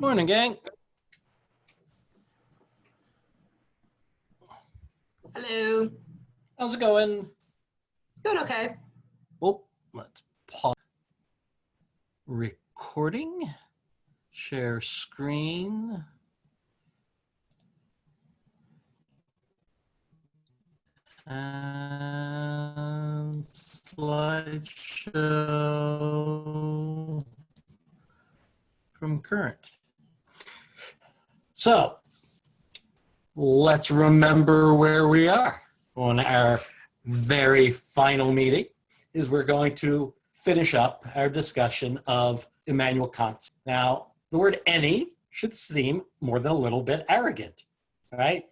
Morning, gang. Hello. How's it going? It's going okay. Oh, let's pause recording. Share screen. And slideshow from current. So let's remember where we are on our very final meeting. Is we're going to finish up our discussion of Immanuel Kant. Now, the word any should seem more than a little bit arrogant, right?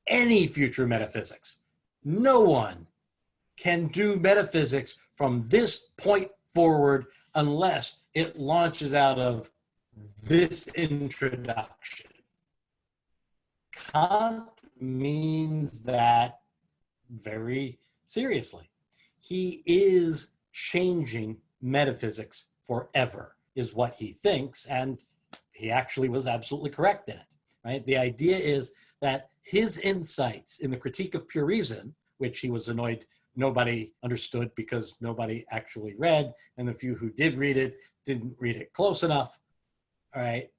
Any future metaphysics. No one can do metaphysics from this point forward unless it launches out of this introduction. Kant means that very seriously. He is changing metaphysics forever, is what he thinks, and he actually was absolutely correct in it, right? The idea is that his insights in the Critique of Pure Reason, which he was annoyed nobody understood because nobody actually read, and the few who did read it didn't read it close enough, all right?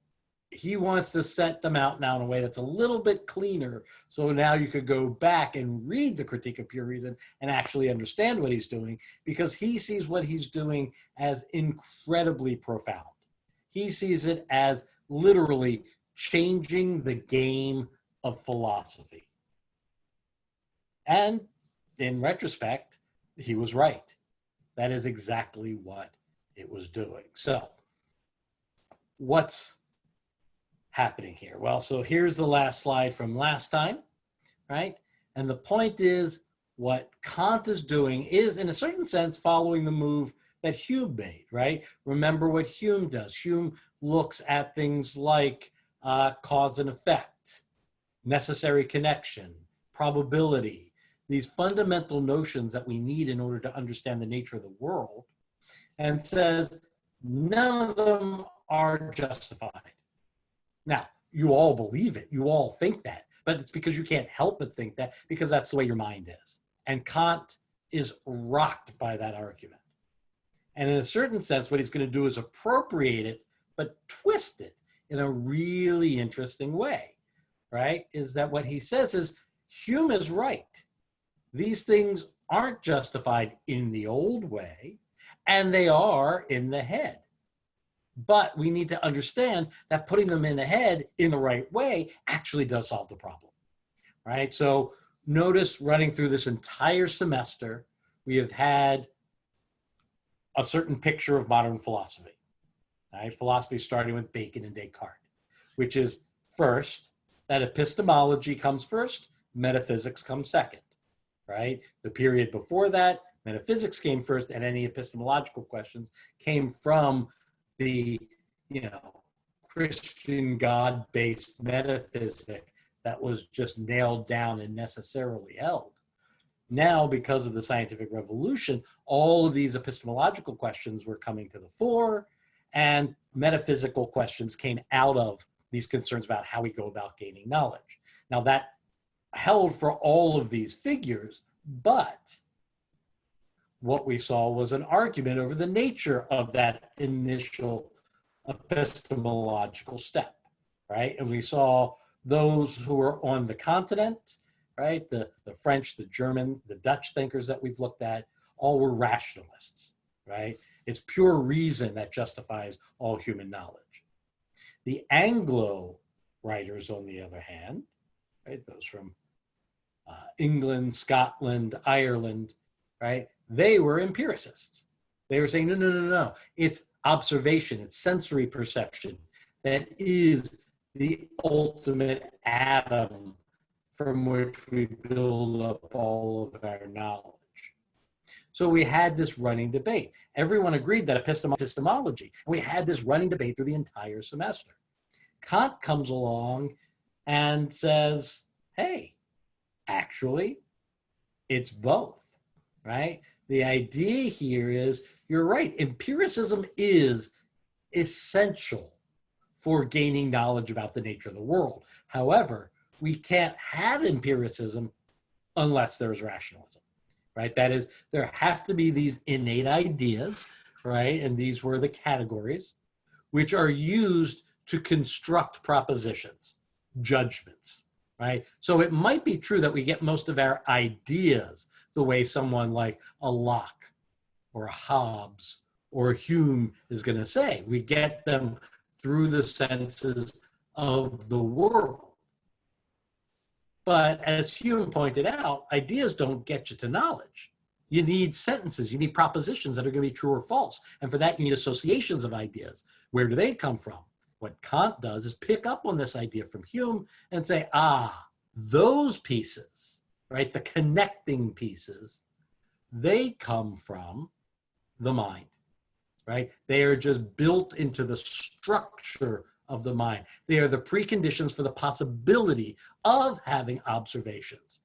He wants to set them out now in a way that's a little bit cleaner. So now you could go back and read the Critique of Pure Reason and actually understand what he's doing, because he sees what he's doing as incredibly profound. He sees it as literally changing the game of philosophy. And in retrospect, he was right. That is exactly what it was doing. So what's happening here? Well, so here's the last slide from last time, right? And the point is, what Kant is doing is, in a certain sense, following the move that Hume made, right? Remember what Hume does. Hume looks at things like cause and effect, necessary connection, probability, these fundamental notions that we need in order to understand the nature of the world, and says none of them are justified. Now, you all believe it, you all think that, but it's because you can't help but think that, because that's the way your mind is. And Kant is rocked by that argument. And in a certain sense, what he's going to do is appropriate it, but twist it in a really interesting way, right? Is that what he says is, Hume is right. These things aren't justified in the old way, and they are in the head. But we need to understand that putting them in the head in the right way actually does solve the problem, right? So notice running through this entire semester, we have had a certain picture of modern philosophy, right? Philosophy starting with Bacon and Descartes, which is first, that epistemology comes first, metaphysics comes second, right? The period before that, metaphysics came first, and any epistemological questions came from the, Christian God-based metaphysic that was just nailed down and necessarily held. Now, because of the scientific revolution, all of these epistemological questions were coming to the fore, and metaphysical questions came out of these concerns about how we go about gaining knowledge. Now, that held for all of these figures, but what we saw was an argument over the nature of that initial epistemological step, right? And we saw those who were on the continent, right? The French, the German, the Dutch thinkers that we've looked at, all were rationalists, right? It's pure reason that justifies all human knowledge. The Anglo writers, on the other hand, right? Those from England, Scotland, Ireland, right? They were empiricists. They were saying, no. It's observation, it's sensory perception that is the ultimate atom from which we build up all of our knowledge. So we had this running debate. Everyone agreed that epistemology. We had this running debate through the entire semester. Kant comes along and says, hey, actually, it's both, right? The idea here is, you're right, empiricism is essential for gaining knowledge about the nature of the world. However, we can't have empiricism unless there's rationalism, right? That is, there have to be these innate ideas, right? And these were the categories, which are used to construct propositions, judgments, right? So it might be true that we get most of our ideas the way someone like a Locke or a Hobbes or a Hume is going to say. We get them through the senses of the world. But as Hume pointed out, ideas don't get you to knowledge. You need sentences, you need propositions that are going to be true or false. And for that, you need associations of ideas. Where do they come from? What Kant does is pick up on this idea from Hume and say, those pieces, right, the connecting pieces, they come from the mind, right? They are just built into the structure of the mind. They are the preconditions for the possibility of having observations.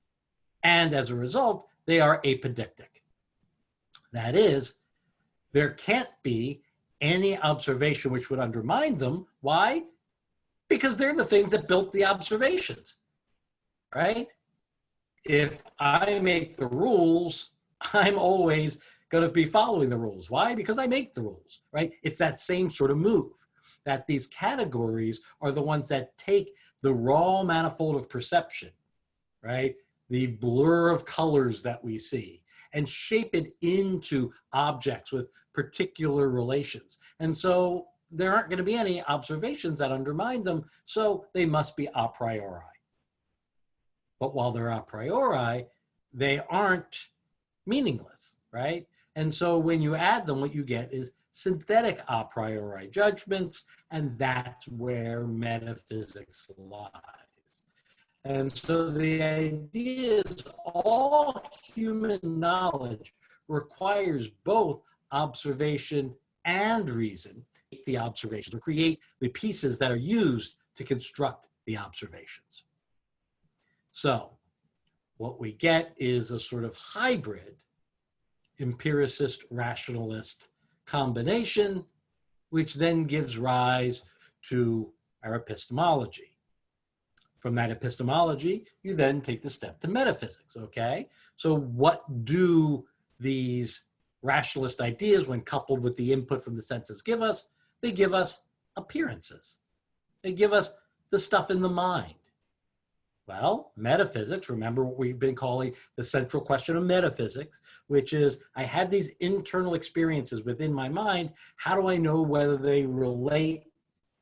And as a result, they are apodictic. That is, there can't be any observation which would undermine them. Why? Because they're the things that built the observations, right? If I make the rules, I'm always going to be following the rules. Why? Because I make the rules, right? It's that same sort of move, that these categories are the ones that take the raw manifold of perception, right? The blur of colors that we see, and shape it into objects with particular relations. And so there aren't going to be any observations that undermine them, so they must be a priori. But while they're a priori, they aren't meaningless, right? And so when you add them, what you get is synthetic a priori judgments, and that's where metaphysics lies. And so the idea is all human knowledge requires both observation and reason. The observations, or create the pieces that are used to construct the observations. So what we get is a sort of hybrid empiricist rationalist combination, which then gives rise to our epistemology. From that epistemology, you then take the step to metaphysics, okay? So what do these rationalist ideas, when coupled with the input from the senses, give us? They give us appearances. They give us the stuff in the mind. Well, metaphysics, remember what we've been calling the central question of metaphysics, which is I have these internal experiences within my mind. How do I know whether they relate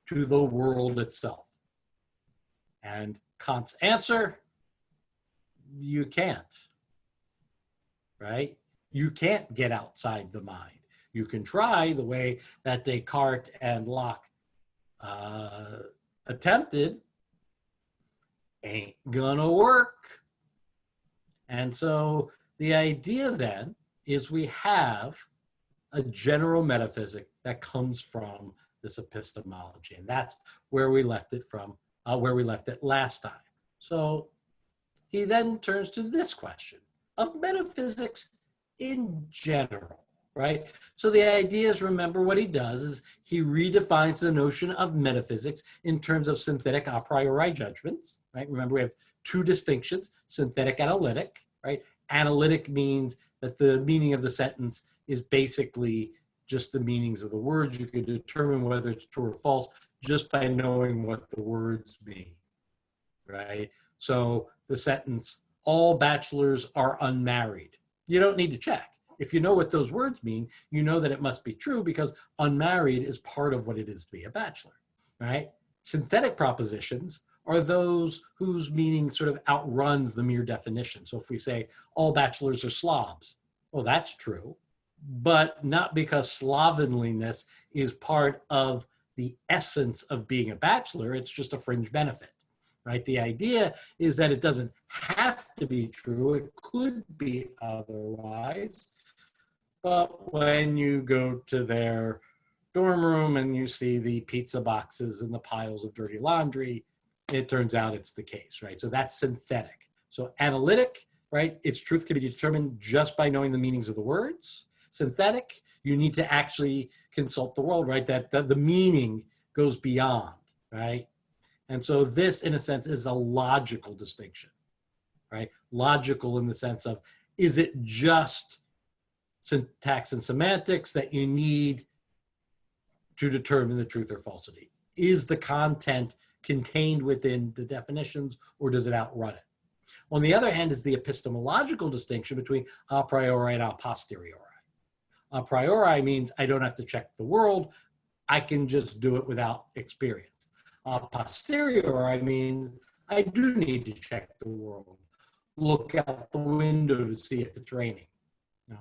to the world itself? And Kant's answer, you can't, right? You can't get outside the mind. You can try the way that Descartes and Locke attempted, ain't gonna work. And so the idea then is we have a general metaphysic that comes from this epistemology, and that's where we left it from, where we left it last time. So he then turns to this question of metaphysics in general, right? So the idea is, remember what he does is he redefines the notion of metaphysics in terms of synthetic a priori judgments, right? Remember we have two distinctions, synthetic, analytic, right? Analytic means that the meaning of the sentence is basically just the meanings of the words. You can determine whether it's true or false just by knowing what the words mean, right? So the sentence, all bachelors are unmarried. You don't need to check. If you know what those words mean, you know that it must be true because unmarried is part of what it is to be a bachelor, right? Synthetic propositions are those whose meaning sort of outruns the mere definition. So if we say all bachelors are slobs, well, that's true, but not because slovenliness is part of the essence of being a bachelor. It's just a fringe benefit, right? The idea is that it doesn't have to be true. It could be otherwise. But when you go to their dorm room and you see the pizza boxes and the piles of dirty laundry, it turns out it's the case, right? So that's synthetic. So analytic, right? Its truth can be determined just by knowing the meanings of the words. Synthetic, you need to actually consult the world, right? That the meaning goes beyond, right? And so this, in a sense, is a logical distinction, right? Logical in the sense of, is it just syntax and semantics that you need to determine the truth or falsity? Is the content contained within the definitions, or does it outrun it? On the other hand is the epistemological distinction between a priori and a posteriori. A priori means I don't have to check the world. I can just do it without experience. A posteriori means I do need to check the world. Look out the window to see if it's raining,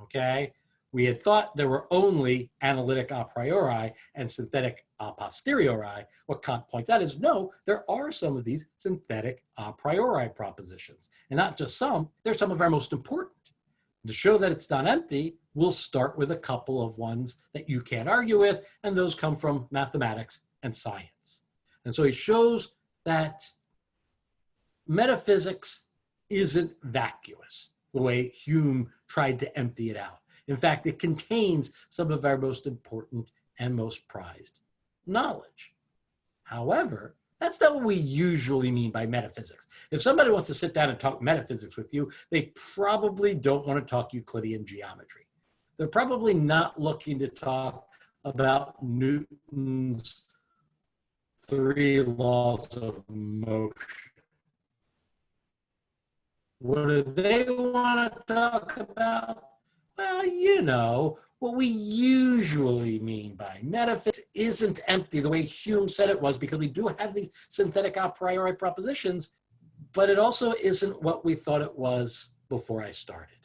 okay? We had thought there were only analytic a priori and synthetic a posteriori. What Kant points out is no, there are some of these synthetic a priori propositions. And not just some, they're some of our most important. To show that it's not empty, we'll start with a couple of ones that you can't argue with, and those come from mathematics and science. And so he shows that metaphysics isn't vacuous, the way Hume tried to empty it out. In fact, it contains some of our most important and most prized knowledge. However, that's not what we usually mean by metaphysics. If somebody wants to sit down and talk metaphysics with you, they probably don't want to talk Euclidean geometry. They're probably not looking to talk about Newton's 3 laws of motion. What do they want to talk about? Well, you know, what we usually mean by metaphysics isn't empty the way Hume said it was, because we do have these synthetic a priori propositions, but it also isn't what we thought it was before I started.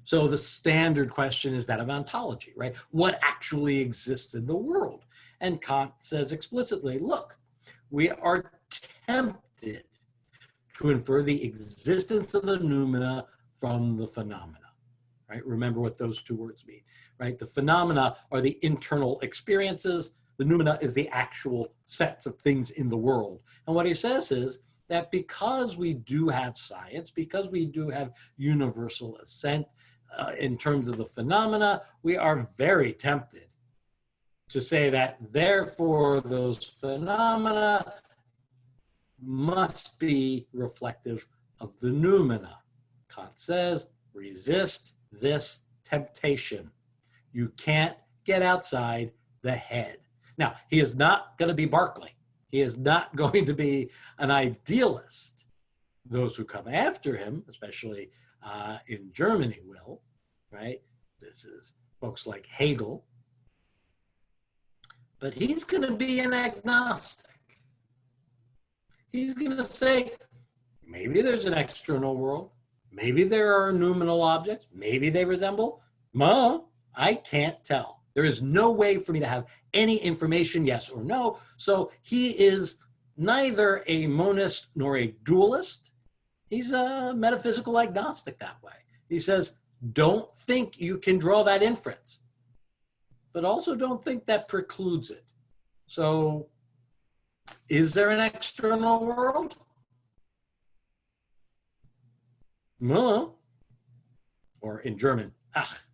So the standard question is that of ontology, right? What actually exists in the world? And Kant says explicitly, look, we are tempted to infer the existence of the noumena from the phenomena. Right? Remember what those two words mean, right? The phenomena are the internal experiences. The noumena is the actual sets of things in the world. And what he says is that because we do have science, because we do have universal assent in terms of the phenomena, we are very tempted to say that therefore those phenomena must be reflective of the noumena. Kant says, resist this temptation. You can't get outside the head. Now, he is not going to be Berkeley. He is not going to be an idealist. Those who come after him, especially in Germany, will, right? This is folks like Hegel. But he's going to be an agnostic. He's going to say, maybe there's an external world. Maybe there are noumenal objects. Maybe they resemble. I can't tell. There is no way for me to have any information, yes or no. So he is neither a monist nor a dualist. He's a metaphysical agnostic that way. He says, don't think you can draw that inference, but also don't think that precludes it. So is there an external world? No. Or in German, ach.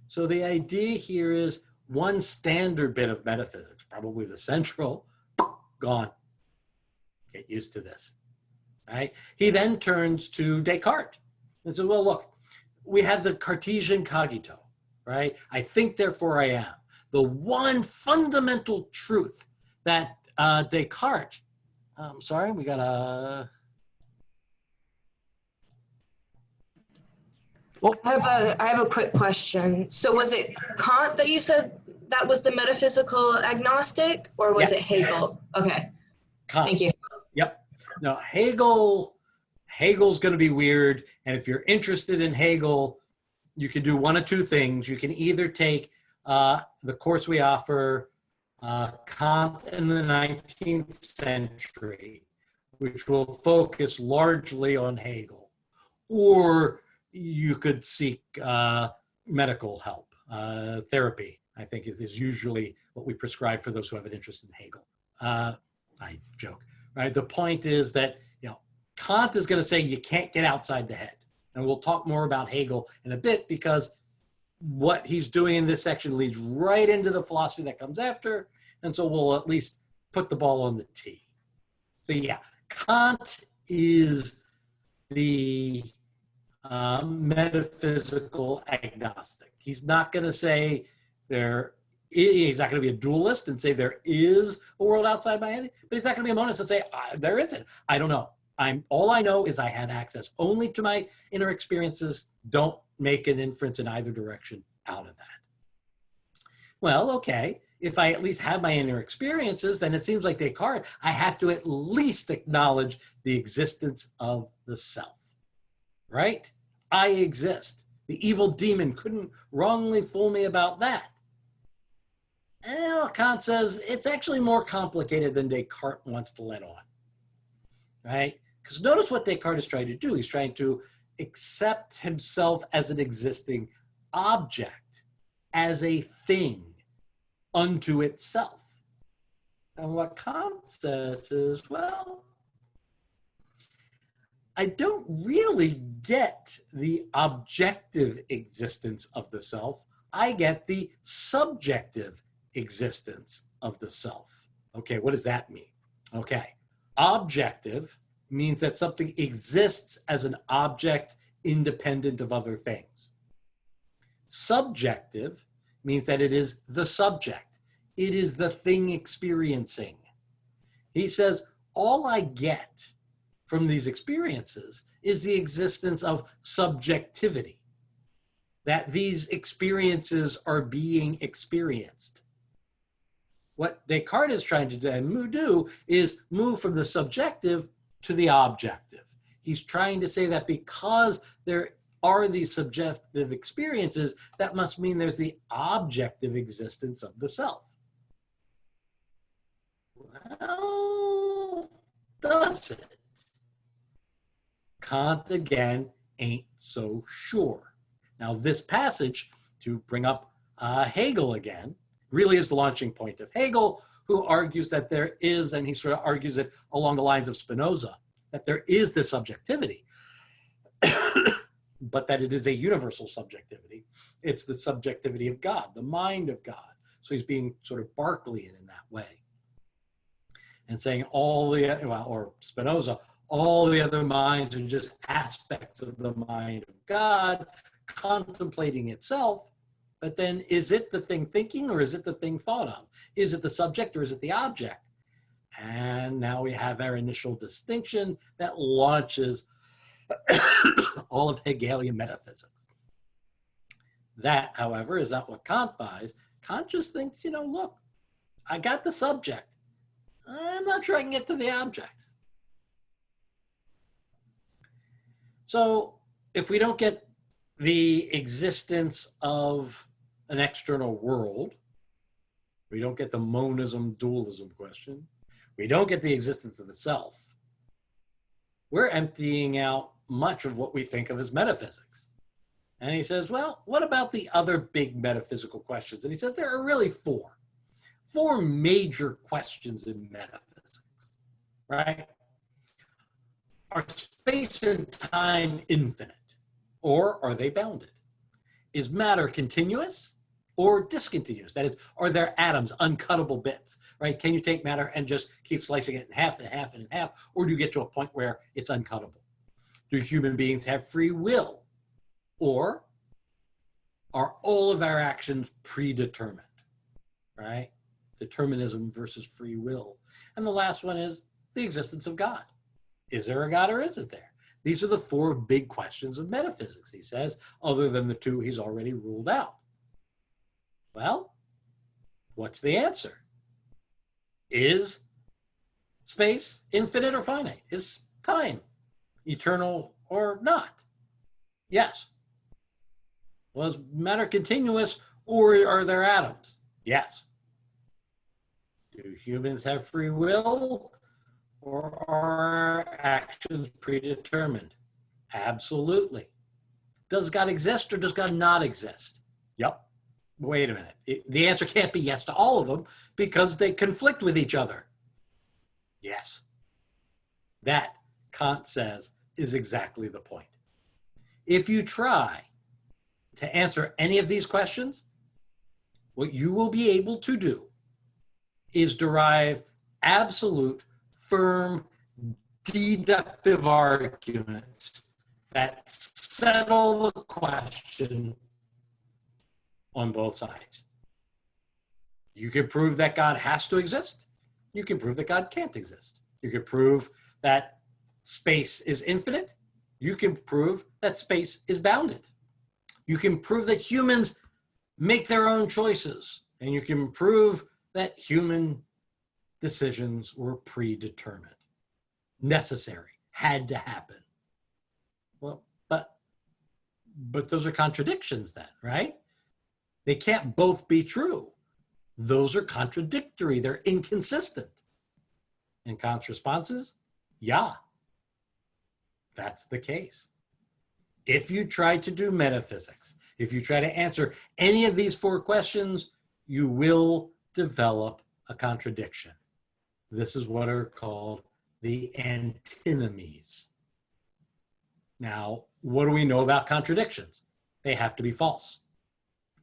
So the idea here is one standard bit of metaphysics, probably the central, gone. Get used to this, right? He then turns to Descartes and says, well, look, we have the Cartesian cogito, right? I think, therefore I am. The one fundamental truth that Descartes, I'm sorry, we got a... Oh. I have a quick question. So was it Kant that you said that was the metaphysical agnostic, or was it Hegel? Okay. Kant. Thank you. Yep. No, Hegel's going to be weird. And if you're interested in Hegel, you can do one of two things. You can either take the course we offer, Kant in the 19th century, which will focus largely on Hegel, or you could seek medical help. Therapy, I think, is usually what we prescribe for those who have an interest in Hegel. I joke, right? The point is that, Kant is going to say you can't get outside the head. And we'll talk more about Hegel in a bit, because what he's doing in this section leads right into the philosophy that comes after. And so we'll at least put the ball on the tee. So yeah, Kant is the metaphysical agnostic. He's not going to say he's not going to be a dualist and say there is a world outside my head, but he's not going to be a monist and say there isn't. I don't know. All I know is I have access only to my inner experiences. Don't make an inference in either direction out of that. Well, okay. If I at least have my inner experiences, then it seems like Descartes, I have to at least acknowledge the existence of the self, right? I exist. The evil demon couldn't wrongly fool me about that. Well, Kant says it's actually more complicated than Descartes wants to let on, right? Because notice what Descartes is trying to do. He's trying to accept himself as an existing object, as a thing unto itself. And what Kant says is, well, I don't really get the objective existence of the self. I get the subjective existence of the self. Okay, what does that mean? Okay, objective means that something exists as an object independent of other things. Subjective means that it is the subject. It is the thing experiencing. He says, all I get from these experiences is the existence of subjectivity, that these experiences are being experienced. What Descartes is trying to do is move from the subjective to the objective. He's trying to say that because there are these subjective experiences, that must mean there's the objective existence of the self. Well, does it? Kant, again, ain't so sure. Now, this passage, to bring up Hegel again, really is the launching point of Hegel, who argues that there is, and he sort of argues it along the lines of Spinoza, that there is this subjectivity, but that it is a universal subjectivity. It's the subjectivity of God, the mind of God. So he's being sort of Berkeleyan in that way. And saying or Spinoza, all the other minds are just aspects of the mind of God, contemplating itself. But then, is it the thing thinking or is it the thing thought of? Is it the subject or is it the object? And now we have our initial distinction that launches all of Hegelian metaphysics. That, however, is not what Kant buys. Kant just thinks, look, I got the subject. I'm not sure I can get to the object. So if we don't get the existence of an external world, we don't get the monism dualism question, we don't get the existence of the self, we're emptying out much of what we think of as metaphysics. And he says, well, what about the other big metaphysical questions? And he says there are really four major questions in metaphysics, right? Are space and time infinite, or are they bounded? Is matter continuous or discontinuous? That is, are there atoms, uncuttable bits, right? Can you take matter and just keep slicing it in half and half and half, or do you get to a point where it's uncuttable? Do human beings have free will, or are all of our actions predetermined, right? Determinism versus free will. And the last one is the existence of God. Is there a God or isn't there? These are the four big questions of metaphysics, he says, other than the two he's already ruled out. Well, what's the answer? Is space infinite or finite? Is time eternal or not? Yes. Was matter continuous or are there atoms? Yes. Do humans have free will or are actions predetermined? Absolutely. Does God exist or does God not exist? Yep. Wait a minute. The answer can't be yes to all of them because they conflict with each other. Yes. That, Kant says, is exactly the point. If you try to answer any of these questions, what you will be able to do is derive absolute, firm, deductive arguments that settle the question on both sides. You can prove that God has to exist. You can prove that God can't exist. You can prove that space is infinite. You can prove that space is bounded. You can prove that humans make their own choices. And you can prove that human decisions were predetermined, necessary, had to happen. Well, but those are contradictions then, right? They can't both be true. Those are contradictory. They're inconsistent. And Kant's response is, yeah, that's the case. If you try to do metaphysics, if you try to answer any of these four questions, you will develop a contradiction. This is what are called the antinomies. Now, what do we know about contradictions? They have to be false.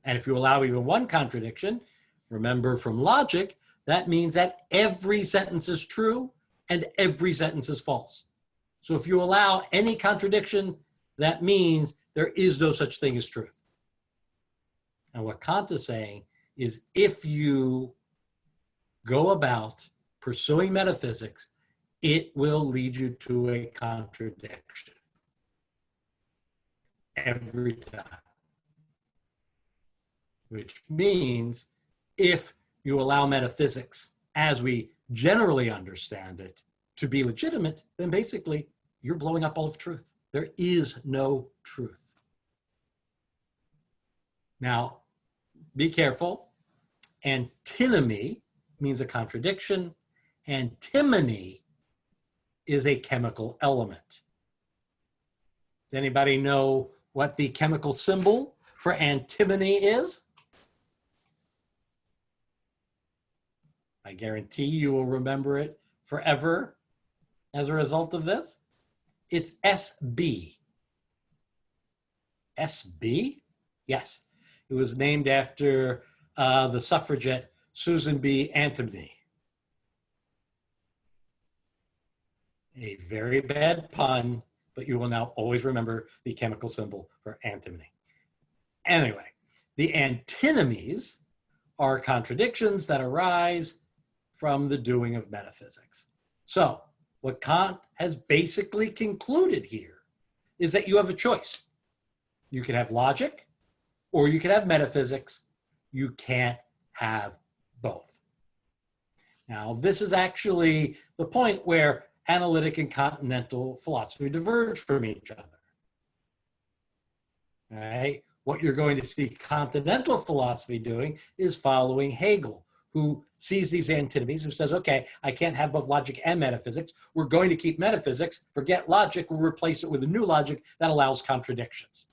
And if you allow even one contradiction, remember from logic, that means that every sentence is true and every sentence is false. So if you allow any contradiction, that means there is no such thing as truth. And what Kant is saying is if you go about pursuing metaphysics, it will lead you to a contradiction every time. Which means if you allow metaphysics as we generally understand it to be legitimate, then basically you're blowing up all of truth. There is no truth. Now, be careful. Antinomy means a contradiction. Antimony is a chemical element. Does anybody know what the chemical symbol for antimony is? I guarantee you will remember it forever as a result of this. It's SB. SB? Yes. It was named after the suffragette Susan B. Anthony. A very bad pun, but you will now always remember the chemical symbol for antimony. Anyway, the antinomies are contradictions that arise from the doing of metaphysics. So what Kant has basically concluded here is that you have a choice. You can have logic or you can have metaphysics. You can't have both. Now, this is actually the point where analytic and continental philosophy diverge from each other. All right? What you're going to see continental philosophy doing is following Hegel, who sees these antinomies, who says, okay, I can't have both logic and metaphysics. We're going to keep metaphysics, forget logic, we'll replace it with a new logic that allows contradictions.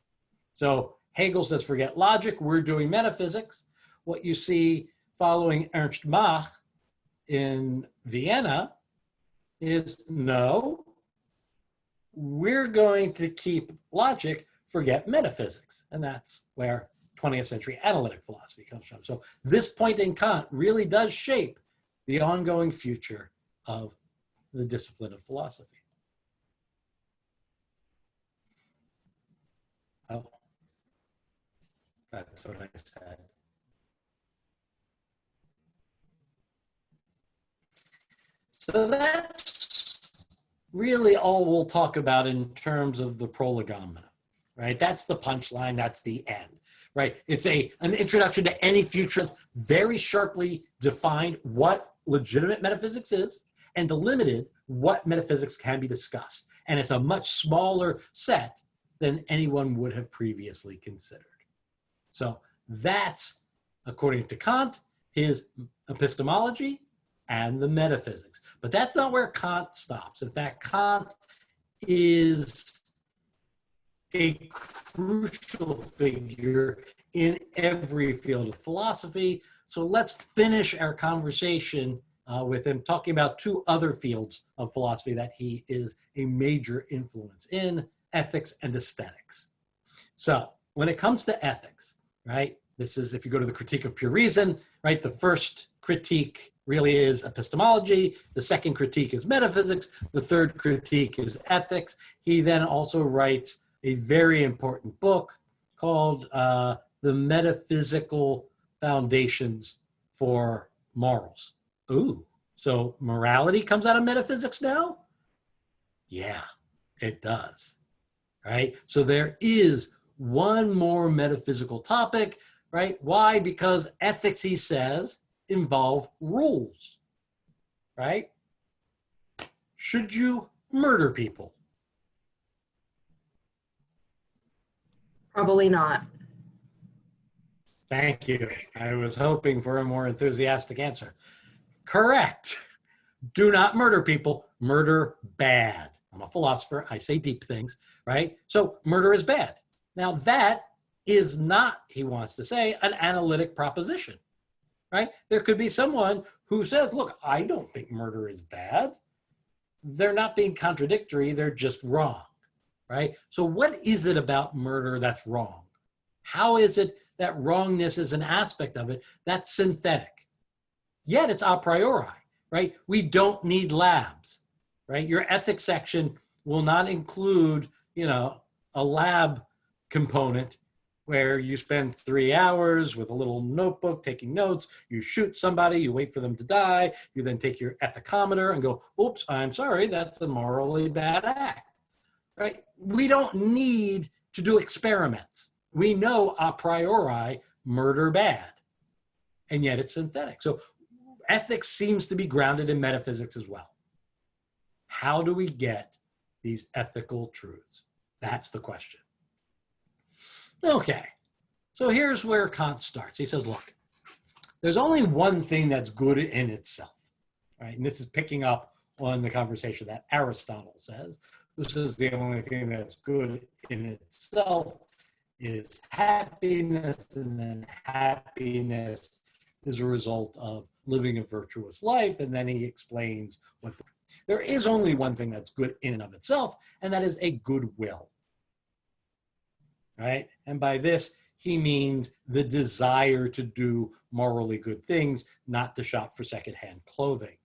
So Hegel says, forget logic, we're doing metaphysics. What you see following Ernst Mach in Vienna is, no, we're going to keep logic, forget metaphysics. And that's where 20th century analytic philosophy comes from. So this point in Kant really does shape the ongoing future of the discipline of philosophy. Oh, that's what I said. So that's really all we'll talk about in terms of the prolegomena, right? That's the punchline, that's the end. Right, it's an introduction to any future, very sharply defined what legitimate metaphysics is and delimited what metaphysics can be discussed. And it's a much smaller set than anyone would have previously considered. So that's, according to Kant, his epistemology and the metaphysics. But that's not where Kant stops. In fact, Kant is a crucial figure in every field of philosophy. So let's finish our conversation with him talking about two other fields of philosophy that he is a major influence in, ethics and aesthetics. So when it comes to ethics, right, this is, if you go to the Critique of Pure Reason, right, the first critique really is epistemology. The second critique is metaphysics. The third critique is ethics. He then also writes a very important book called The Metaphysical Foundations for Morals. Ooh, so morality comes out of metaphysics now? Yeah, it does. Right? So there is one more metaphysical topic, right? Why? Because ethics, he says, involve rules, right? Should you murder people? Probably not. Thank you. I was hoping for a more enthusiastic answer. Correct. Do not murder people. Murder bad. I'm a philosopher. I say deep things, right? So murder is bad. Now that is not, he wants to say, an analytic proposition, right? There could be someone who says, look, I don't think murder is bad. They're not being contradictory. They're just wrong, right? So what is it about murder that's wrong? How is it that wrongness is an aspect of it that's synthetic? Yet it's a priori, right? We don't need labs, right? Your ethics section will not include, a lab component where you spend 3 hours with a little notebook taking notes, you shoot somebody, you wait for them to die, you then take your ethicometer and go, oops, I'm sorry, that's a morally bad act, right? We don't need to do experiments. We know a priori murder bad, and yet it's synthetic. So ethics seems to be grounded in metaphysics as well. How do we get these ethical truths? That's the question. Okay, so here's where Kant starts. He says, look, there's only one thing that's good in itself, right? And this is picking up on the conversation that Aristotle says, who says the only thing that's good in itself is happiness, and then happiness is a result of living a virtuous life, and then he explains there is only one thing that's good in and of itself, and that is a good will. Right? And by this, he means the desire to do morally good things, not to shop for secondhand clothing,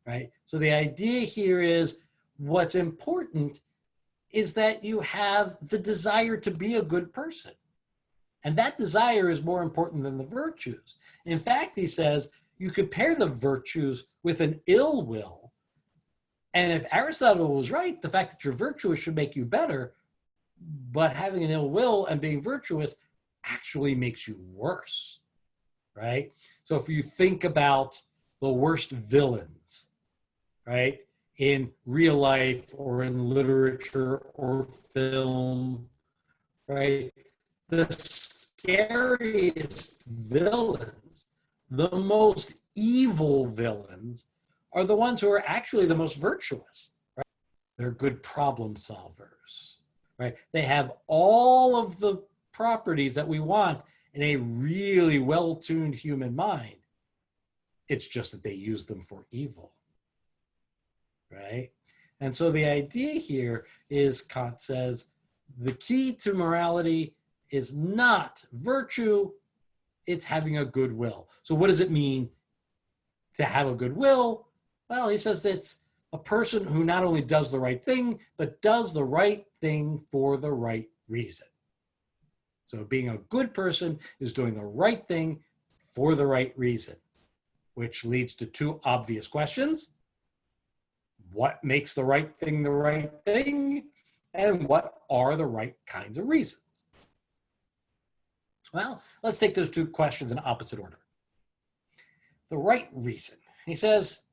right? So the idea here is what's important is that you have the desire to be a good person. And that desire is more important than the virtues. In fact, he says, you could pair the virtues with an ill will. And if Aristotle was right, the fact that you're virtuous should make you better, but having an ill will and being virtuous actually makes you worse, right? So if you think about the worst villains, right, in real life or in literature or film, right, the scariest villains, the most evil villains, are the ones who are actually the most virtuous, right? They're good problem solvers, right? They have all of the properties that we want in a really well-tuned human mind. It's just that they use them for evil, right? And so the idea here is, Kant says, the key to morality is not virtue, it's having a good will. So what does it mean to have a good will? Well, he says it's a person who not only does the right thing, but does the right thing for the right reason. So being a good person is doing the right thing for the right reason, which leads to two obvious questions. What makes the right thing the right thing? And what are the right kinds of reasons? Well, let's take those two questions in opposite order. The right reason. He says,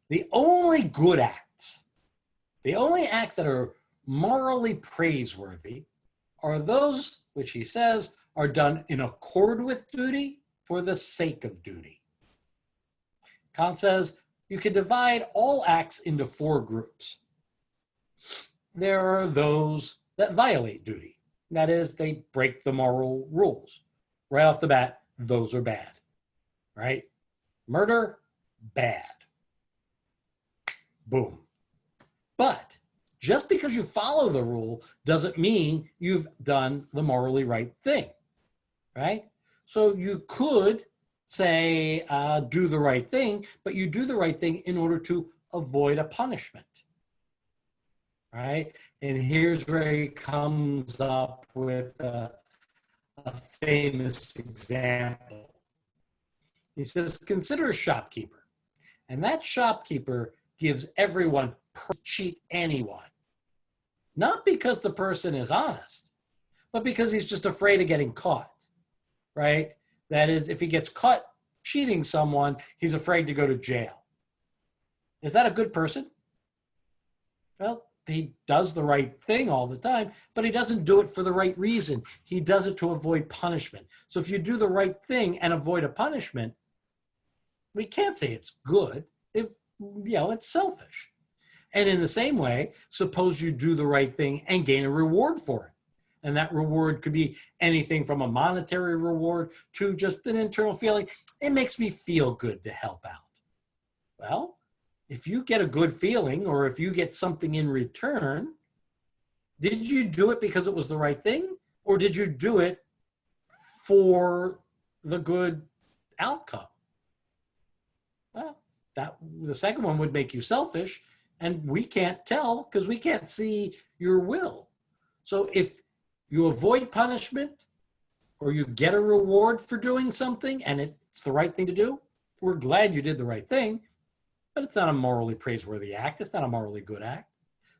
the only good acts, the only acts that are morally praiseworthy are those which he says are done in accord with duty for the sake of duty. Kant says you can divide all acts into four groups. There are those that violate duty. That is, they break the moral rules. Right off the bat, those are bad, right? Murder, bad. Boom. But just because you follow the rule doesn't mean you've done the morally right thing, right? So you could say, do the right thing, but you do the right thing in order to avoid a punishment, right? And here's where he comes up with a famous example. He says, consider a shopkeeper, and that shopkeeper gives everyone cheat anyone, not because the person is honest, but because he's just afraid of getting caught, right? That is, if he gets caught cheating someone, he's afraid to go to jail. Is that a good person? Well, he does the right thing all the time, but he doesn't do it for the right reason. He does it to avoid punishment. So if you do the right thing and avoid a punishment, we can't say it's good. It's selfish. And in the same way, suppose you do the right thing and gain a reward for it. And that reward could be anything from a monetary reward to just an internal feeling. It makes me feel good to help out. Well, if you get a good feeling or if you get something in return, did you do it because it was the right thing? Or did you do it for the good outcome? Well, the second one would make you selfish, and we can't tell because we can't see your will. So if you avoid punishment or you get a reward for doing something and it's the right thing to do, we're glad you did the right thing, but it's not a morally praiseworthy act. It's not a morally good act.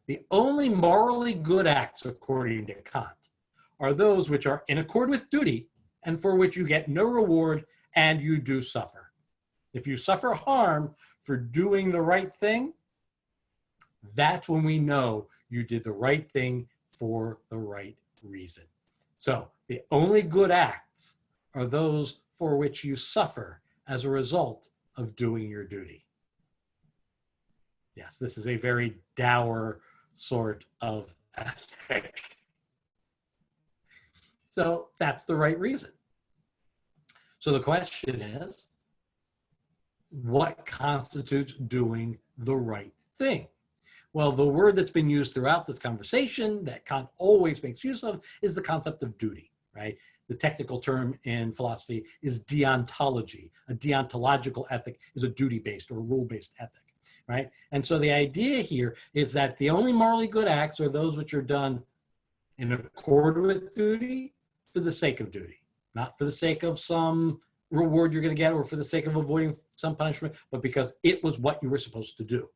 The only morally good acts, according to Kant, are those which are in accord with duty and for which you get no reward and you do suffer. If you suffer harm for doing the right thing, that's when we know you did the right thing for the right reason. So the only good acts are those for which you suffer as a result of doing your duty. Yes, this is a very dour sort of ethic. So that's the right reason. So the question is, what constitutes doing the right thing? Well, the word that's been used throughout this conversation that Kant always makes use of is the concept of duty, right? The technical term in philosophy is deontology. A deontological ethic is a duty-based or rule-based ethic, right? And so the idea here is that the only morally good acts are those which are done in accord with duty for the sake of duty, not for the sake of some reward you're going to get or for the sake of avoiding some punishment, but because it was what you were supposed to do.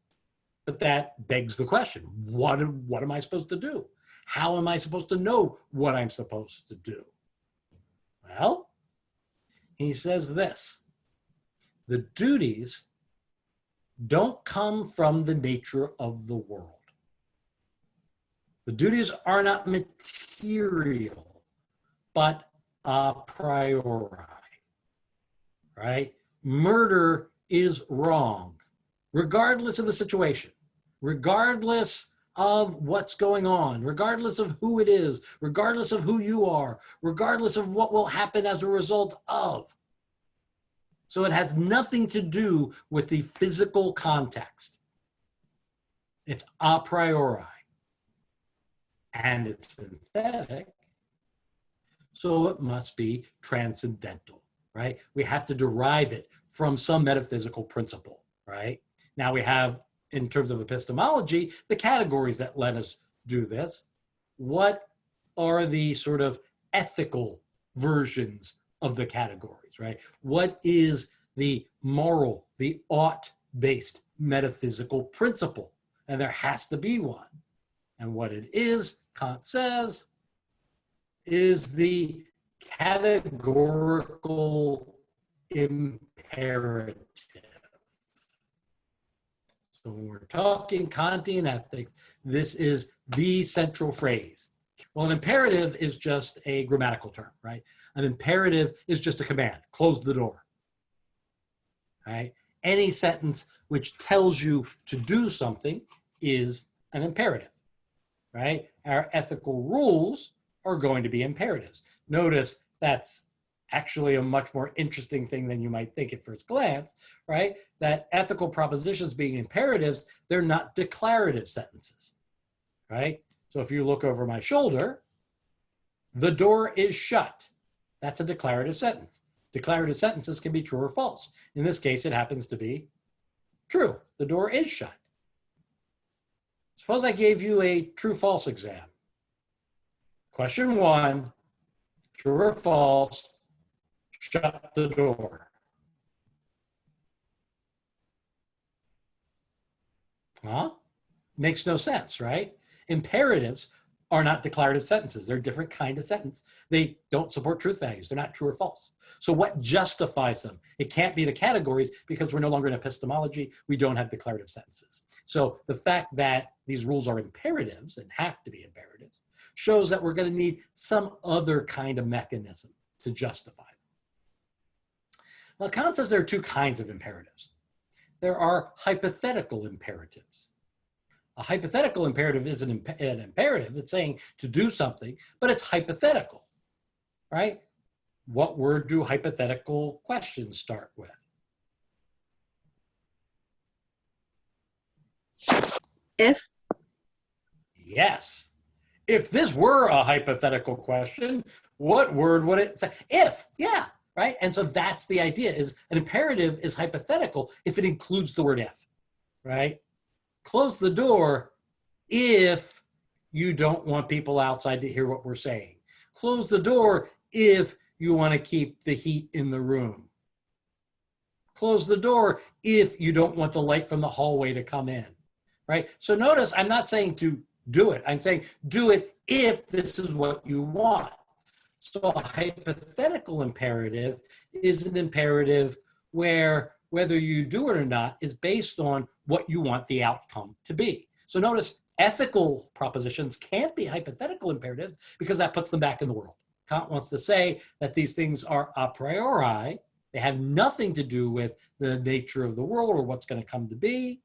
But that begs the question, what am I supposed to do? How am I supposed to know what I'm supposed to do? Well, he says this: the duties don't come from the nature of the world. The duties are not material, but a priori, right? Murder is wrong, regardless of the situation, regardless of what's going on, regardless of who it is, regardless of who you are, regardless of what will happen as a result of. So it has nothing to do with the physical context. It's a priori. And it's synthetic, so it must be transcendental, right? We have to derive it from some metaphysical principle, right? Now we have, in terms of epistemology, the categories that let us do this. What are the sort of ethical versions of the categories, right? What is the moral, the ought-based metaphysical principle? And there has to be one. And what it is, Kant says, is the categorical imperative. So when we're talking Kantian ethics, this is the central phrase. Well, an imperative is just a grammatical term, right? An imperative is just a command, close the door, right? Any sentence which tells you to do something is an imperative, right? Our ethical rules are going to be imperatives. Notice that's actually a much more interesting thing than you might think at first glance, right? That ethical propositions being imperatives, they're not declarative sentences, right? So if you look over my shoulder, the door is shut. That's a declarative sentence. Declarative sentences can be true or false. In this case, it happens to be true. The door is shut. Suppose I gave you a true-false exam. Question 1, true or false, shut the door. Huh? Makes no sense, right? Imperatives are not declarative sentences. They're a different kind of sentence. They don't support truth values. They're not true or false. So what justifies them? It can't be the categories because we're no longer in epistemology. We don't have declarative sentences. So the fact that these rules are imperatives and have to be imperatives shows that we're going to need some other kind of mechanism to justify them. Well, Kant says there are two kinds of imperatives. There are hypothetical imperatives. A hypothetical imperative is an imperative. It's saying to do something, but it's hypothetical, right? What word do hypothetical questions start with? If. Yes. If this were a hypothetical question, what word would it say? If, yeah, right? And so that's the idea, is an imperative is hypothetical if it includes the word if, right? Close the door if you don't want people outside to hear what we're saying. Close the door if you want to keep the heat in the room. Close the door if you don't want the light from the hallway to come in, right? So notice I'm not saying to do it. I'm saying do it if this is what you want. So a hypothetical imperative is an imperative where whether you do it or not is based on what you want the outcome to be. So notice ethical propositions can't be hypothetical imperatives because that puts them back in the world. Kant wants to say that these things are a priori. They have nothing to do with the nature of the world or what's going to come to be.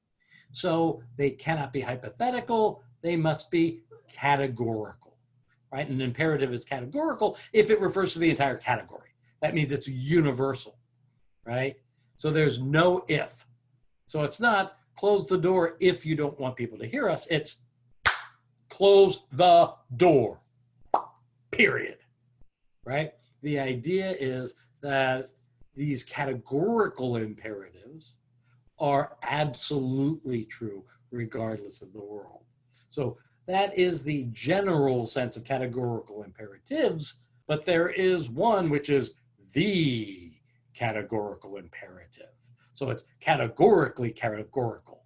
So they cannot be hypothetical. They must be categorical, right? An imperative is categorical if it refers to the entire category. That means it's universal, right? So there's no if. So it's not close the door if you don't want people to hear us. It's close the door, period, right? The idea is that these categorical imperatives are absolutely true regardless of the world. So that is the general sense of categorical imperatives, but there is one which is the categorical imperative. So it's categorically categorical,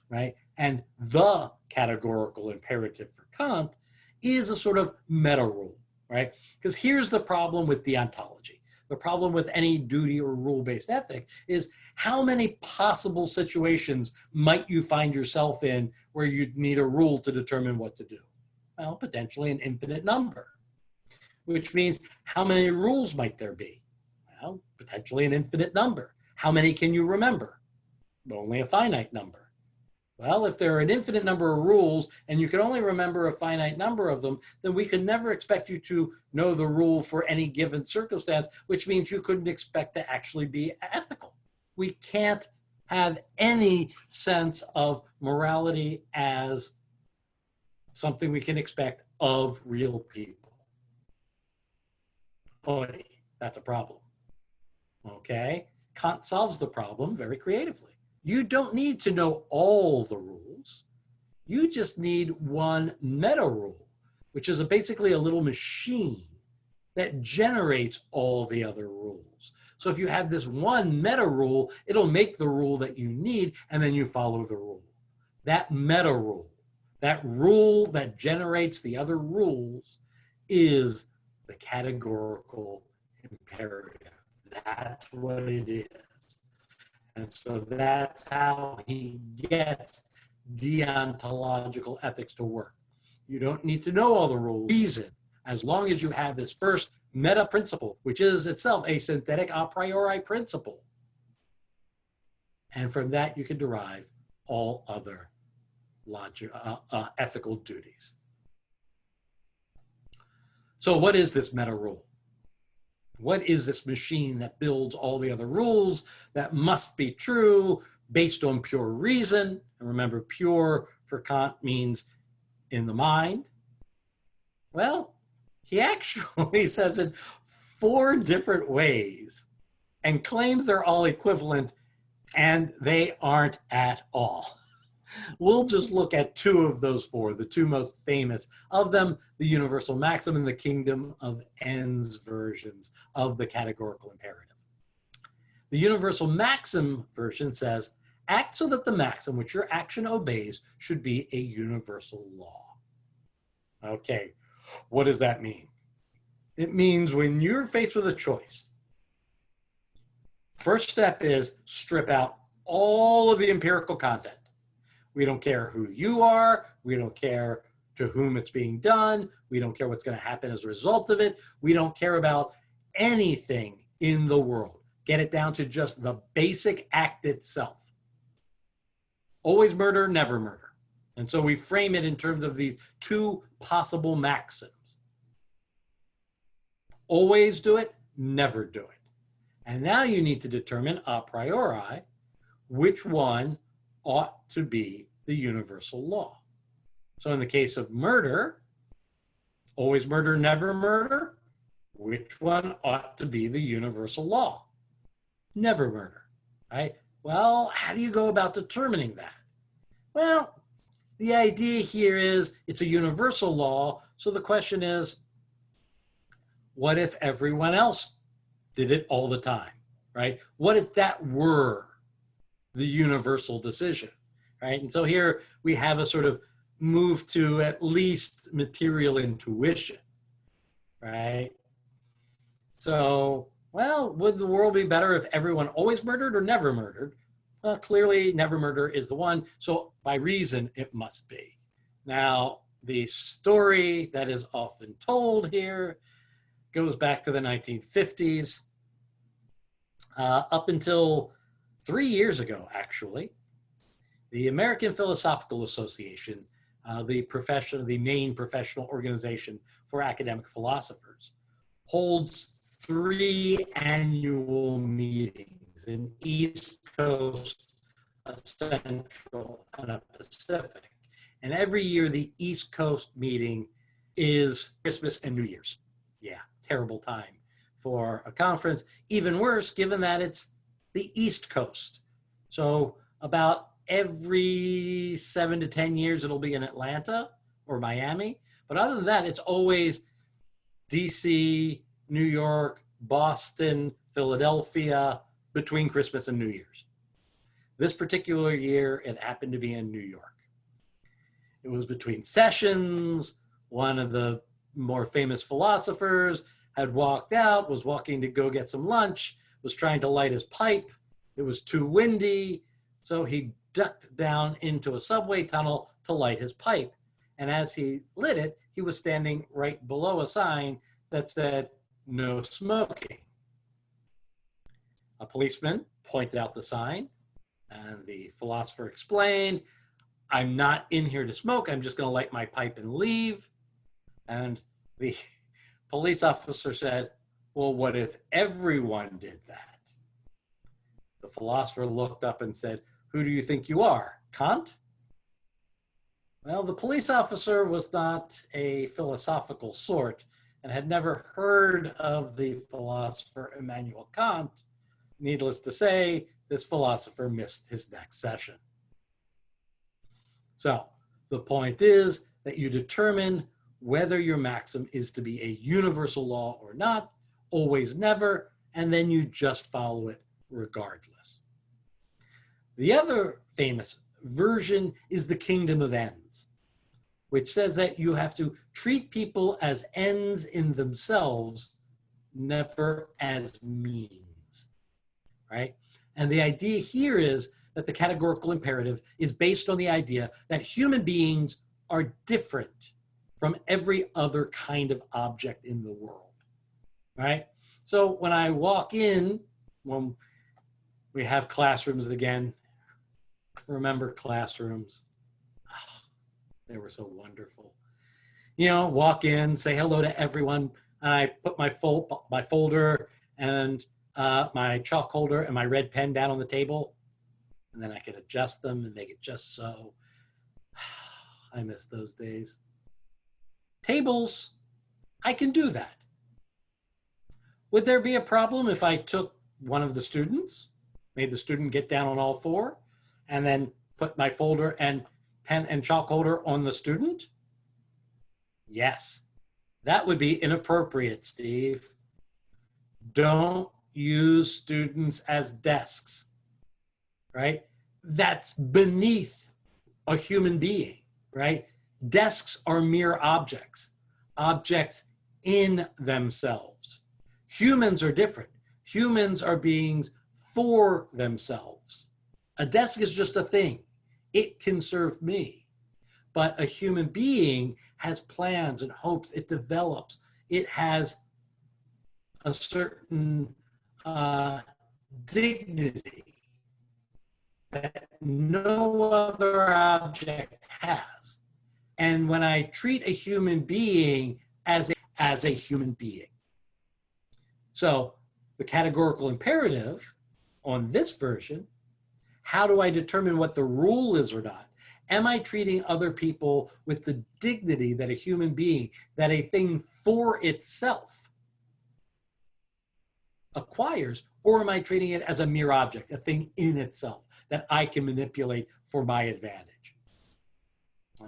right? And the categorical imperative for Kant is a sort of meta rule, right? Because here's the problem with deontology. The problem with any duty or rule-based ethic is how many possible situations might you find yourself in where you'd need a rule to determine what to do? Well, potentially an infinite number, which means how many rules might there be? Well, potentially an infinite number. How many can you remember? Only a finite number. Well, if there are an infinite number of rules and you can only remember a finite number of them, then we could never expect you to know the rule for any given circumstance, which means you couldn't expect to actually be ethical. We can't have any sense of morality as something we can expect of real people. Boy, that's a problem. Okay? Kant solves the problem very creatively. You don't need to know all the rules. You just need one meta rule, which is basically a little machine that generates all the other rules. So if you have this one meta rule, it'll make the rule that you need, and then you follow the rule. That meta rule, that rule that generates the other rules, is the categorical imperative. That's what it is. And so that's how he gets deontological ethics to work. You don't need to know all the rules. Reason, as long as you have this first meta principle, which is itself a synthetic a priori principle. And from that, you can derive all other ethical duties. So what is this meta rule? What is this machine that builds all the other rules that must be true based on pure reason? And remember, pure for Kant means in the mind. Well, he actually says it 4 different ways and claims they're all equivalent, and they aren't at all. We'll just look at two of those four, the two most famous of them, the universal maxim and the kingdom of ends versions of the categorical imperative. The universal maxim version says, act so that the maxim which your action obeys should be a universal law. Okay, what does that mean? It means when you're faced with a choice, first step is strip out all of the empirical content. We don't care who you are. We don't care to whom it's being done. We don't care what's going to happen as a result of it. We don't care about anything in the world. Get it down to just the basic act itself. Always murder, never murder. And so we frame it in terms of these two possible maxims. Always do it, never do it. And now you need to determine a priori which one ought to be the universal law. So in the case of murder, always murder, never murder, which one ought to be the universal law? Never murder, right? Well, how do you go about determining that? Well, the idea here is it's a universal law, so the question is, what if everyone else did it all the time, right? What if that were the universal decision, right? And so here we have a sort of move to at least material intuition, right? So, well, would the world be better if everyone always murdered or never murdered? Well, clearly never murder is the one, so by reason it must be. Now, the story that is often told here goes back to the 1950s, up until 3 years ago, actually. The American Philosophical Association, the main professional organization for academic philosophers, holds 3 annual meetings in East Coast, a Central, and a Pacific. And every year the East Coast meeting is Christmas and New Year's. Yeah, terrible time for a conference. Even worse, given that it's the East Coast. So about every 7 to 10 years, it'll be in Atlanta or Miami. But other than that, it's always DC, New York, Boston, Philadelphia, between Christmas and New Year's. This particular year, it happened to be in New York. It was between sessions. One of the more famous philosophers had walked out, was walking to go get some lunch, was trying to light his pipe. It was too windy, so he ducked down into a subway tunnel to light his pipe. And as he lit it, he was standing right below a sign that said, "No smoking." A policeman pointed out the sign, and the philosopher explained, "I'm not in here to smoke, I'm just going to light my pipe and leave." And the police officer said, "Well, what if everyone did that?" The philosopher looked up and said, "Who do you think you are, Kant?" Well, the police officer was not a philosophical sort and had never heard of the philosopher Immanuel Kant. Needless to say, this philosopher missed his next session. So the point is that you determine whether your maxim is to be a universal law or not, always, never, and then you just follow it regardless. The other famous version is the kingdom of ends, which says that you have to treat people as ends in themselves, never as means, right? And the idea here is that the categorical imperative is based on the idea that human beings are different from every other kind of object in the world, right? So when I walk in, when we have classrooms again, remember classrooms? Oh, they were so wonderful. You know, walk in, say hello to everyone, and I put my folder and my chalk holder and my red pen down on the table, and then I could adjust them and make it just so. I miss those days. Tables, I can do that. Would there be a problem if I took one of the students, made the student get down on all four, and then put my folder and pen and chalk holder on the student? Yes, that would be inappropriate, Steve. Don't use students as desks, right? That's beneath a human being, right? Desks are mere objects, objects in themselves. Humans are different. Humans are beings for themselves. A desk is just a thing. It can serve me. But a human being has plans and hopes. It develops. It has a certain dignity that no other object has. And when I treat a human being as a human being. So the categorical imperative on this version, how do I determine what the rule is or not? Am I treating other people with the dignity that a human being, that a thing for itself acquires, or am I treating it as a mere object, a thing in itself that I can manipulate for my advantage?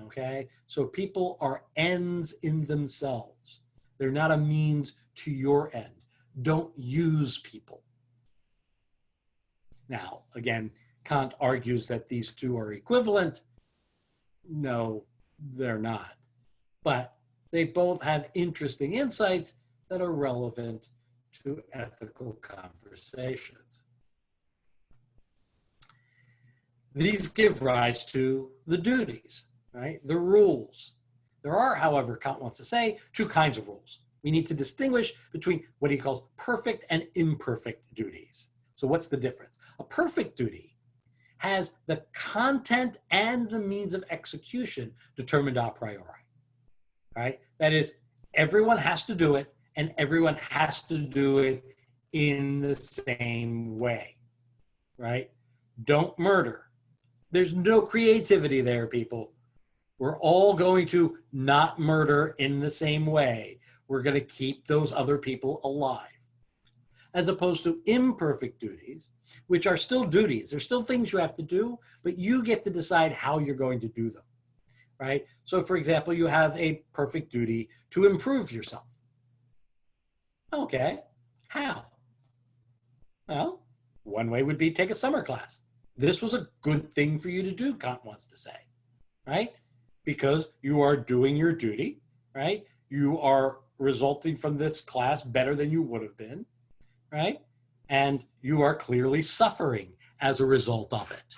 Okay, so people are ends in themselves. They're not a means to your end. Don't use people. Now, again, Kant argues that these two are equivalent. No, they're not. But they both have interesting insights that are relevant to ethical conversations. These give rise to the duties, right? The rules. There are, however, Kant wants to say, two kinds of rules. We need to distinguish between what he calls perfect and imperfect duties. So what's the difference? A perfect duty has the content and the means of execution determined a priori, right? That is, everyone has to do it, and everyone has to do it in the same way, right? Don't murder. There's no creativity there, people. We're all going to not murder in the same way. We're going to keep those other people alive. As opposed to imperfect duties, which are still duties. They're still things you have to do, but you get to decide how you're going to do them, right? So for example, you have a perfect duty to improve yourself. Okay, how? Well, one way would be take a summer class. This was a good thing for you to do, Kant wants to say, right? Because you are doing your duty, right? You are resulting from this class better than you would have been, right? And you are clearly suffering as a result of it,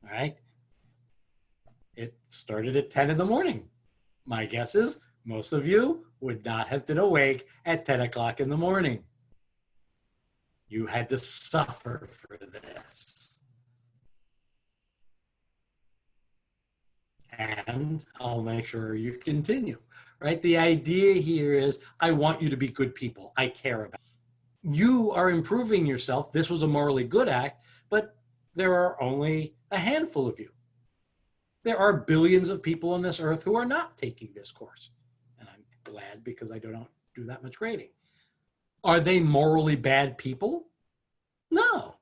right? It started at 10 in the morning. My guess is most of you would not have been awake at 10 o'clock in the morning. You had to suffer for this. And I'll make sure you continue, right? The idea here is I want you to be good people. I care about you. You are improving yourself. This was a morally good act, but there are only a handful of you. There are billions of people on this earth who are not taking this course. And I'm glad because I don't do that much grading. Are they morally bad people? No.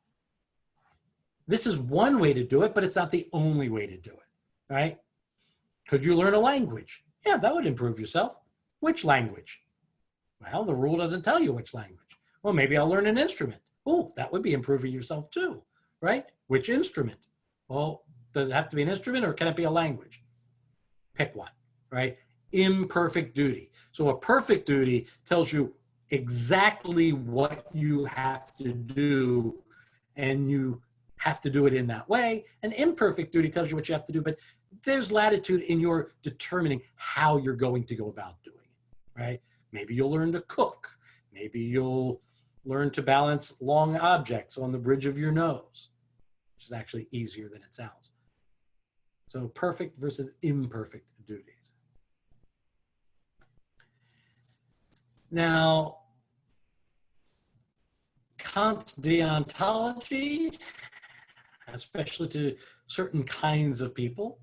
This is one way to do it, but it's not the only way to do it, right? Could you learn a language? Yeah, that would improve yourself. Which language? Well, the rule doesn't tell you which language. Well, maybe I'll learn an instrument. Oh, that would be improving yourself too, right? Which instrument? Well, does it have to be an instrument or can it be a language? Pick one, right? Imperfect duty. So a perfect duty tells you exactly what you have to do, and you have to do it in that way. An imperfect duty tells you what you have to do, but there's latitude in your determining how you're going to go about doing it, right? Maybe you'll learn to cook. Maybe you'll learn to balance long objects on the bridge of your nose, which is actually easier than it sounds. So perfect versus imperfect duties. Now, Kant's deontology, especially to certain kinds of people,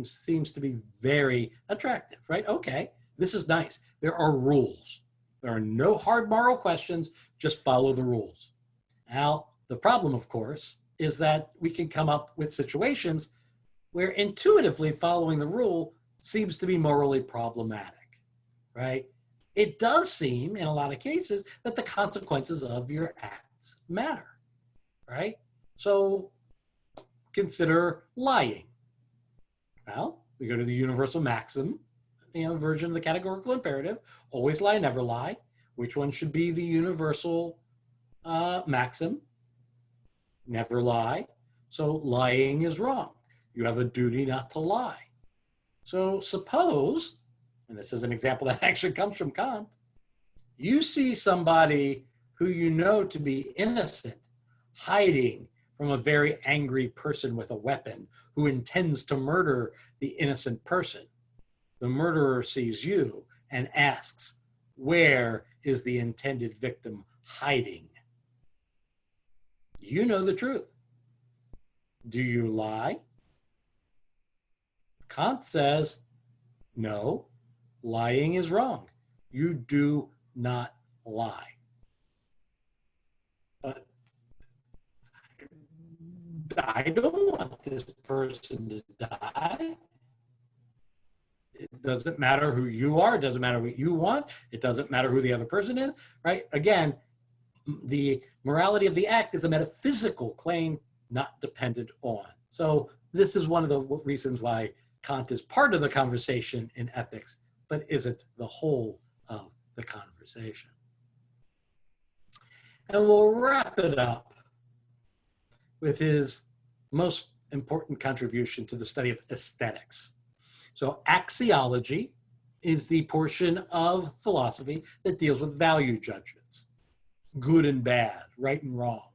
seems to be very attractive, right? Okay, this is nice. There are rules. There are no hard moral questions, just follow the rules. Now, the problem, of course, is that we can come up with situations where intuitively following the rule seems to be morally problematic, right? It does seem in a lot of cases that the consequences of your acts matter, right? So consider lying. Well, we go to the universal maxim, version of the categorical imperative, always lie, never lie. Which one should be the universal maxim? Never lie. So lying is wrong. You have a duty not to lie. So suppose, and this is an example that actually comes from Kant, you see somebody who you know to be innocent hiding from a very angry person with a weapon who intends to murder the innocent person. The murderer sees you and asks, where is the intended victim hiding? You know the truth. Do you lie? Kant says, no, lying is wrong. You do not lie. But I don't want this person to die. It doesn't matter who you are. It doesn't matter what you want. It doesn't matter who the other person is, right? Again, the morality of the act is a metaphysical claim, not dependent on. So this is one of the reasons why Kant is part of the conversation in ethics, but isn't the whole of the conversation. And we'll wrap it up with his most important contribution to the study of aesthetics. So axiology is the portion of philosophy that deals with value judgments, good and bad, right and wrong.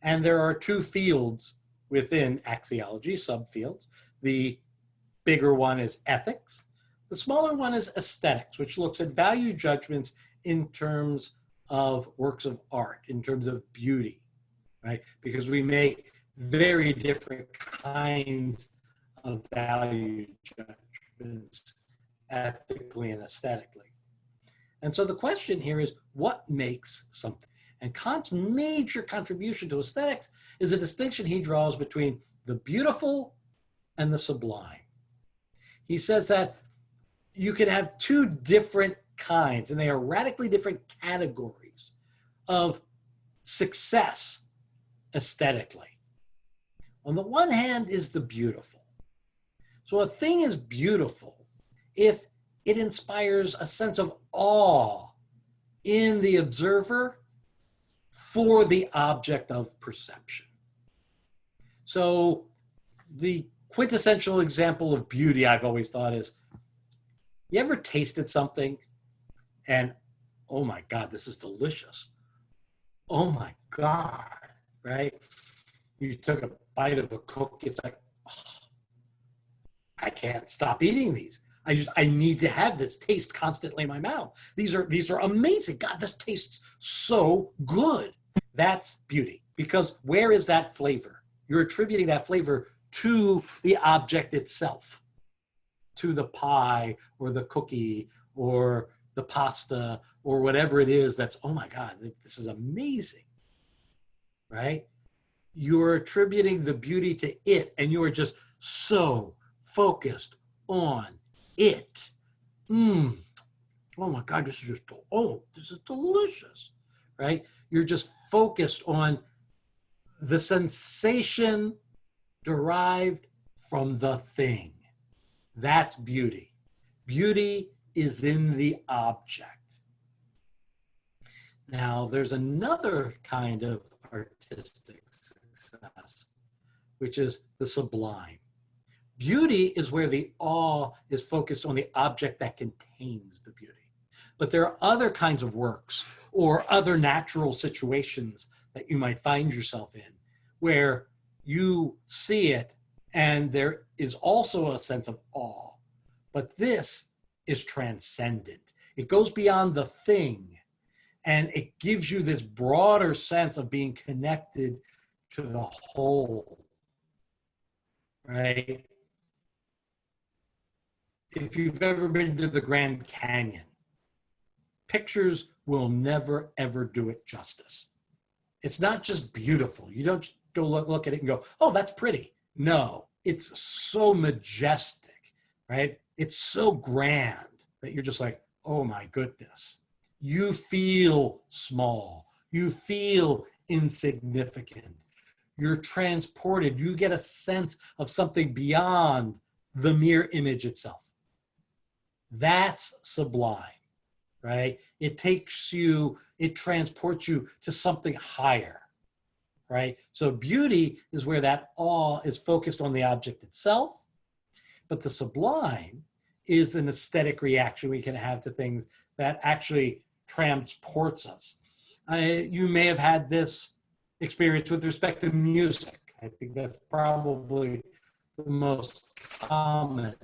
And there are two fields within axiology, subfields. The bigger one is ethics. The smaller one is aesthetics, which looks at value judgments in terms of works of art, in terms of beauty, right? Because we make very different kinds of value judgments ethically and aesthetically. And so the question here is, what makes something? And Kant's major contribution to aesthetics is a distinction he draws between the beautiful and the sublime. He says that you can have two different kinds, and they are radically different categories of success aesthetically. On the one hand is the beautiful. So a thing is beautiful if it inspires a sense of awe in the observer for the object of perception. So the quintessential example of beauty I've always thought is, you ever tasted something and, oh my God, this is delicious. Oh my God, right? You took a bite of a cookie, it's like, oh, I can't stop eating these. I need to have this taste constantly in my mouth. These are amazing. God, this tastes so good. That's beauty. Because where is that flavor? You're attributing that flavor to the object itself, to the pie or the cookie or the pasta or whatever it is that's, oh my God, this is amazing, right? You're attributing the beauty to it, and you are just so focused on it. Oh my God, this is delicious, right? You're just focused on the sensation derived from the thing. That's beauty. Beauty is in the object. Now, there's another kind of artistic success, which is the sublime. Beauty is where the awe is focused on the object that contains the beauty. But there are other kinds of works or other natural situations that you might find yourself in where you see it and there is also a sense of awe. But this is transcendent. It goes beyond the thing, and it gives you this broader sense of being connected to the whole, right? If you've ever been to the Grand Canyon, pictures will never, ever do it justice. It's not just beautiful. You don't go look at it and go, oh, that's pretty. No, it's so majestic, right? It's so grand that you're just like, oh my goodness. You feel small. You feel insignificant. You're transported. You get a sense of something beyond the mere image itself. That's sublime, right? It takes you, it transports you to something higher, right? So beauty is where that awe is focused on the object itself, but the sublime is an aesthetic reaction we can have to things that actually transports us. You may have had this experience with respect to music. I think that's probably the most common,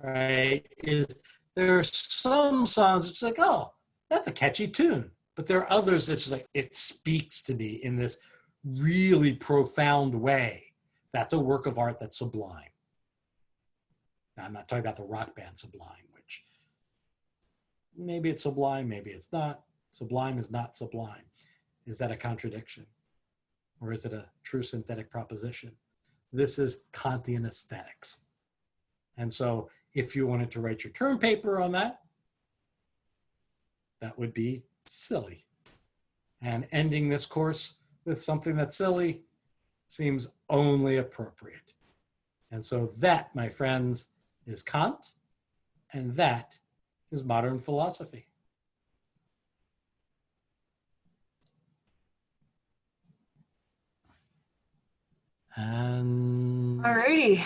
right? Is there are some songs it's like, oh, that's a catchy tune. But there are others that's just like, it speaks to me in this really profound way. That's a work of art that's sublime. Now, I'm not talking about the rock band Sublime, which maybe it's sublime, maybe it's not. Sublime is not sublime. Is that a contradiction? Or is it a true synthetic proposition? This is Kantian aesthetics. And so if you wanted to write your term paper on that, that would be silly. And ending this course with something that's silly seems only appropriate. And so that, my friends, is Kant, and that is modern philosophy. And Alrighty.